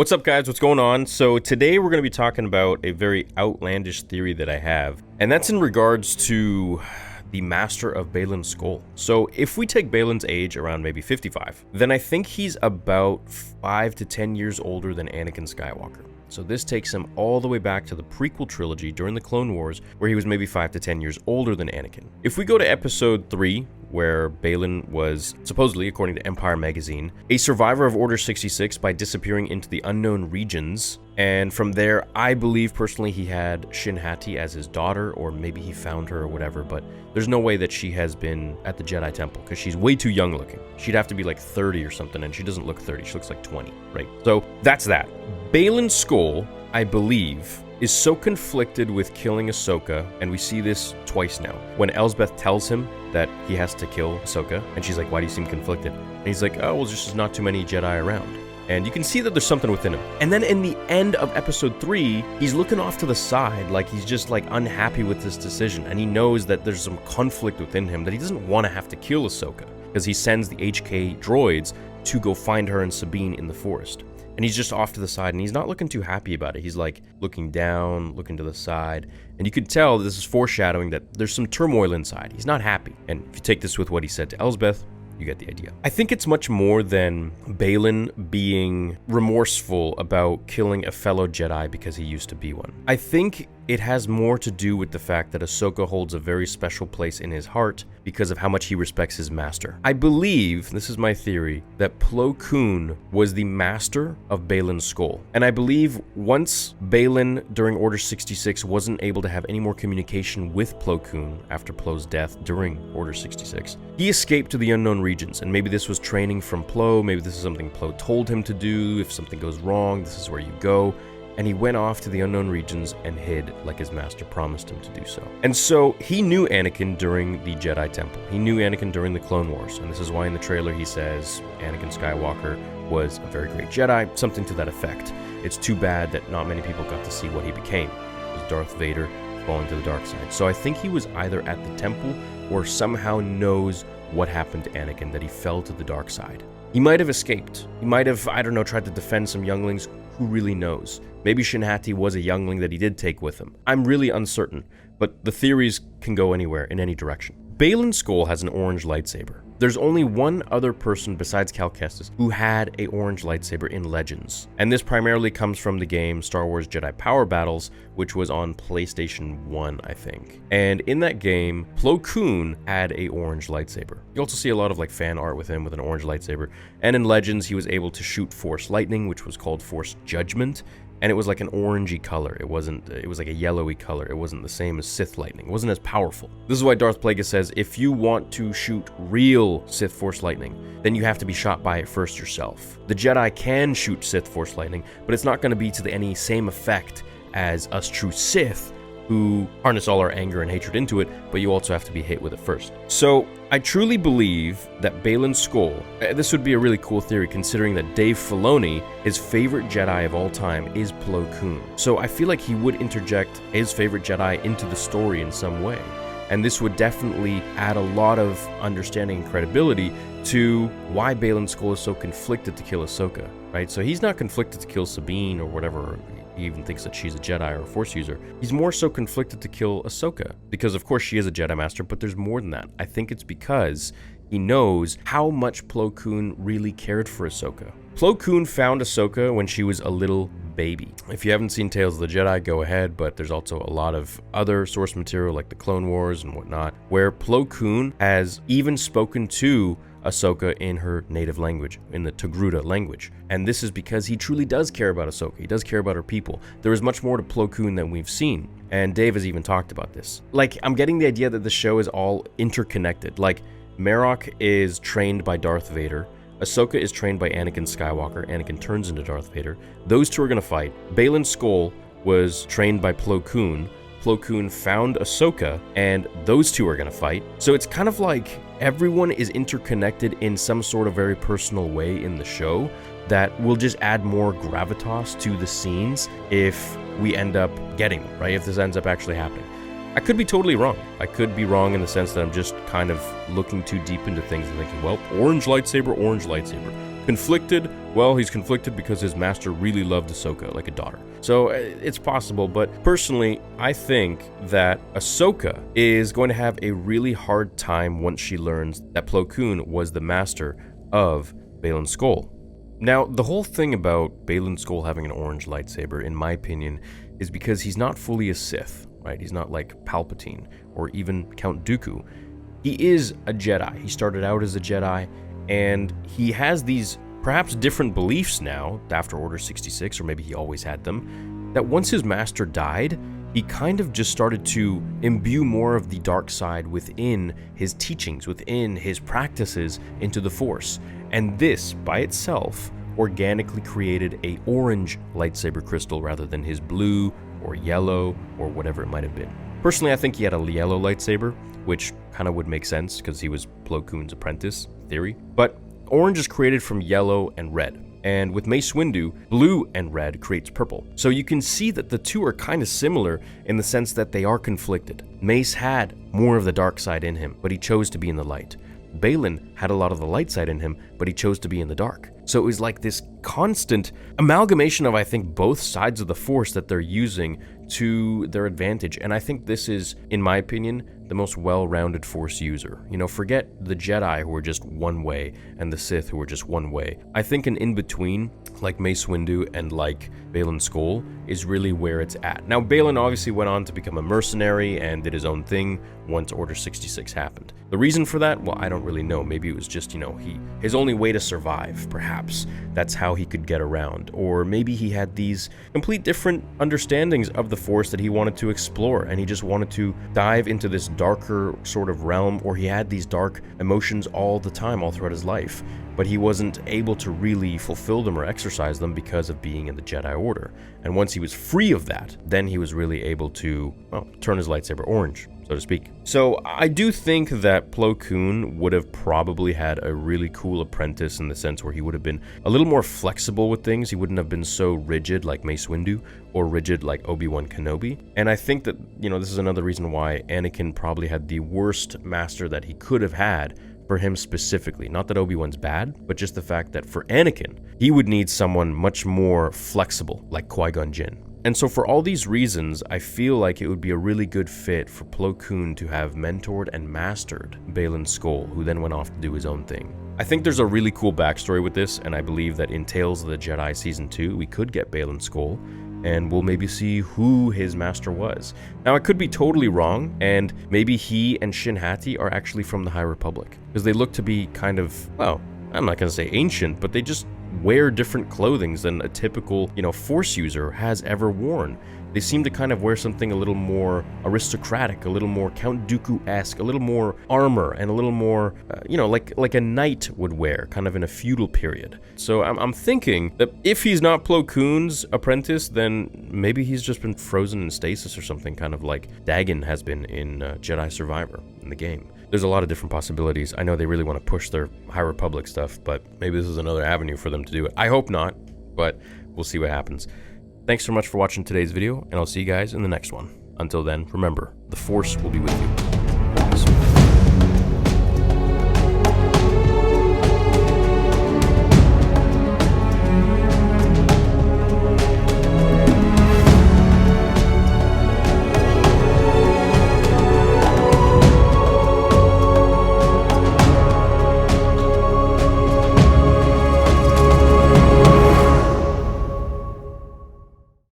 What's up, guys? What's going on? So today we're going to be talking about a very outlandish theory that I have, and that's in regards to the master of Baylan Skoll. So if we take Baylan's age around maybe 55, then I think he's about 5 to 10 years older than Anakin Skywalker. So this takes him all the way back to the prequel trilogy during the Clone Wars, where he was maybe 5 to 10 years older than Anakin. If we go to episode 3, where Baylan was, supposedly, according to Empire magazine, a survivor of Order 66 by disappearing into the unknown regions, and from there, I believe personally he had Shin Hati as his daughter, or maybe he found her or whatever, but there's no way that she has been at the Jedi Temple, because she's way too young looking. She'd have to be like 30 or something, and she doesn't look 30, she looks like 20, right? So that's that. Baylan Skoll, I believe, is so conflicted with killing Ahsoka, and we see this twice now. When Elsbeth tells him that he has to kill Ahsoka, and she's like, why do you seem conflicted? And he's like, oh, well, there's just not too many Jedi around. And you can see that there's something within him. And then in the end of episode 3, he's looking off to the side, like he's just like unhappy with this decision, and he knows that there's some conflict within him, that he doesn't want to have to kill Ahsoka, because he sends the HK droids to go find her and Sabine in the forest. And he's just off to the side, and he's not looking too happy about it. He's like looking down, looking to the side, and you could tell this is foreshadowing that there's some turmoil inside. He's not happy. And if you take this with what he said to Elsbeth, you get the idea. I think it's much more than Baylan being remorseful about killing a fellow Jedi because he used to be one. I think it has more to do with the fact that Ahsoka holds a very special place in his heart because of how much he respects his master. I believe, this is my theory, that Plo Koon was the master of Baylan Skoll. And I believe once Baylan, during Order 66, wasn't able to have any more communication with Plo Koon after Plo's death during Order 66, he escaped to the unknown regions. And maybe this was training from Plo, maybe this is something Plo told him to do. If something goes wrong, this is where you go. And he went off to the unknown regions and hid like his master promised him to do so. And so he knew Anakin during the Jedi Temple. He knew Anakin during the Clone Wars. And this is why in the trailer he says Anakin Skywalker was a very great Jedi, something to that effect. It's too bad that not many people got to see what he became. It was Darth Vader falling to the dark side. So I think he was either at the temple or somehow knows what happened to Anakin, that he fell to the dark side. He might have escaped. He might have, I don't know, tried to defend some younglings. Who really knows? Maybe Shin Hati was a youngling that he did take with him. I'm really uncertain, but the theories can go anywhere in any direction. Baylan Skoll has an orange lightsaber. There's only one other person besides Cal Kestis who had a orange lightsaber in Legends, and this primarily comes from the game Star Wars Jedi Power Battles, which was on PlayStation 1, I think. And in that game, Plo Koon had a orange lightsaber. You also see a lot of like fan art with him with an orange lightsaber, and in Legends he was able to shoot Force Lightning, which was called Force Judgment. And it was like an orangey color. It was like a yellowy color. It wasn't the same as Sith lightning. It wasn't as powerful. This is why Darth Plagueis says, if you want to shoot real Sith Force lightning, then you have to be shot by it first yourself. The Jedi can shoot Sith Force lightning, but it's not going to be to any same effect as us true Sith, who harness all our anger and hatred into it, but you also have to be hit with it first. So I truly believe that Baylan Skoll, this would be a really cool theory considering that Dave Filoni, his favorite Jedi of all time is Plo Koon. So I feel like he would interject his favorite Jedi into the story in some way. And this would definitely add a lot of understanding and credibility to why Baylan Skoll is so conflicted to kill Ahsoka, right? So he's not conflicted to kill Sabine or whatever. He even thinks that she's a Jedi or a Force user. He's more so conflicted to kill Ahsoka because, of course, she is a Jedi Master, but there's more than that. I think it's because he knows how much Plo Koon really cared for Ahsoka. Plo Koon found Ahsoka when she was a little baby. If you haven't seen Tales of the Jedi, go ahead, but there's also a lot of other source material like the Clone Wars and whatnot, where Plo Koon has even spoken to Ahsoka in her native language, in the Togruta language. And this is because he truly does care about Ahsoka. He does care about her people. There is much more to Plo Koon than we've seen. And Dave has even talked about this. Like, I'm getting the idea that the show is all interconnected. Like, Marrok is trained by Darth Vader. Ahsoka is trained by Anakin Skywalker. Anakin turns into Darth Vader. Those two are going to fight. Baylan Skoll was trained by Plo Koon. Plo Koon found Ahsoka, and those two are going to fight. So it's kind of like everyone is interconnected in some sort of very personal way in the show that will just add more gravitas to the scenes if we end up getting them, right? If this ends up actually happening. I could be totally wrong. I could be wrong in the sense that I'm just kind of looking too deep into things and thinking, well, orange lightsaber. Conflicted? Well, he's conflicted because his master really loved Ahsoka like a daughter. So it's possible, but personally, I think that Ahsoka is going to have a really hard time once she learns that Plo Koon was the master of Baylan Skoll. Now, the whole thing about Baylan Skoll having an orange lightsaber, in my opinion, is because he's not fully a Sith, right? He's not like Palpatine or even Count Dooku. He is a Jedi. He started out as a Jedi, and he has these perhaps different beliefs now after Order 66, or maybe he always had them, that once his master died, he kind of just started to imbue more of the dark side within his teachings, within his practices into the Force. And this, by itself, organically created a orange lightsaber crystal rather than his blue or yellow or whatever it might have been. Personally, I think he had a yellow lightsaber, which kind of would make sense because he was Plo Koon's apprentice, in theory. But orange is created from yellow and red. And with Mace Windu, blue and red creates purple. So you can see that the two are kind of similar in the sense that they are conflicted. Mace had more of the dark side in him, but he chose to be in the light. Baylan had a lot of the light side in him, but he chose to be in the dark. So it was like this constant amalgamation of, I think, both sides of the Force that they're using to their advantage. And I think this is, in my opinion, the most well-rounded Force user. You know, forget the Jedi who are just one way and the Sith who are just one way. I think an in-between, like Mace Windu and like Baylan Skoll, is really where it's at. Now, Baylan obviously went on to become a mercenary and did his own thing once Order 66 happened. The reason for that? Well, I don't really know. Maybe it was just, you know, his only way to survive, perhaps. That's how he could get around. Or maybe he had these complete different understandings of the Force that he wanted to explore, and he just wanted to dive into this darker sort of realm, or he had these dark emotions all the time, all throughout his life, but he wasn't able to really fulfill them or exercise them because of being in the Jedi Order. And once he was free of that, then he was really able to, well, turn his lightsaber orange, so to speak. So I do think that Plo Koon would have probably had a really cool apprentice in the sense where he would have been a little more flexible with things. He wouldn't have been so rigid like Mace Windu or rigid like Obi-Wan Kenobi. And I think that, you know, this is another reason why Anakin probably had the worst master that he could have had for him specifically. Not that Obi-Wan's bad, but just the fact that for Anakin, he would need someone much more flexible like Qui-Gon Jinn. And so for all these reasons, I feel like it would be a really good fit for Plo Koon to have mentored and mastered Baylan Skoll, who then went off to do his own thing. I think there's a really cool backstory with this, and I believe that in Tales of the Jedi Season 2, we could get Baylan Skoll, and we'll maybe see who his master was. Now, I could be totally wrong, and maybe he and Shin Hati are actually from the High Republic, because they look to be kind of, well, I'm not going to say ancient, but they just wear different clothing than a typical, you know, Force user has ever worn. They seem to kind of wear something a little more aristocratic, a little more Count Dooku-esque, a little more armor, and a little more, you know, like a knight would wear, kind of in a feudal period. So I'm thinking that if he's not Plo Koon's apprentice, then maybe he's just been frozen in stasis or something, kind of like Dagon has been in Jedi Survivor in the game. There's a lot of different possibilities. I know they really want to push their High Republic stuff, but maybe this is another avenue for them to do it. I hope not, but we'll see what happens. Thanks so much for watching today's video, and I'll see you guys in the next one. Until then, remember, the Force will be with you.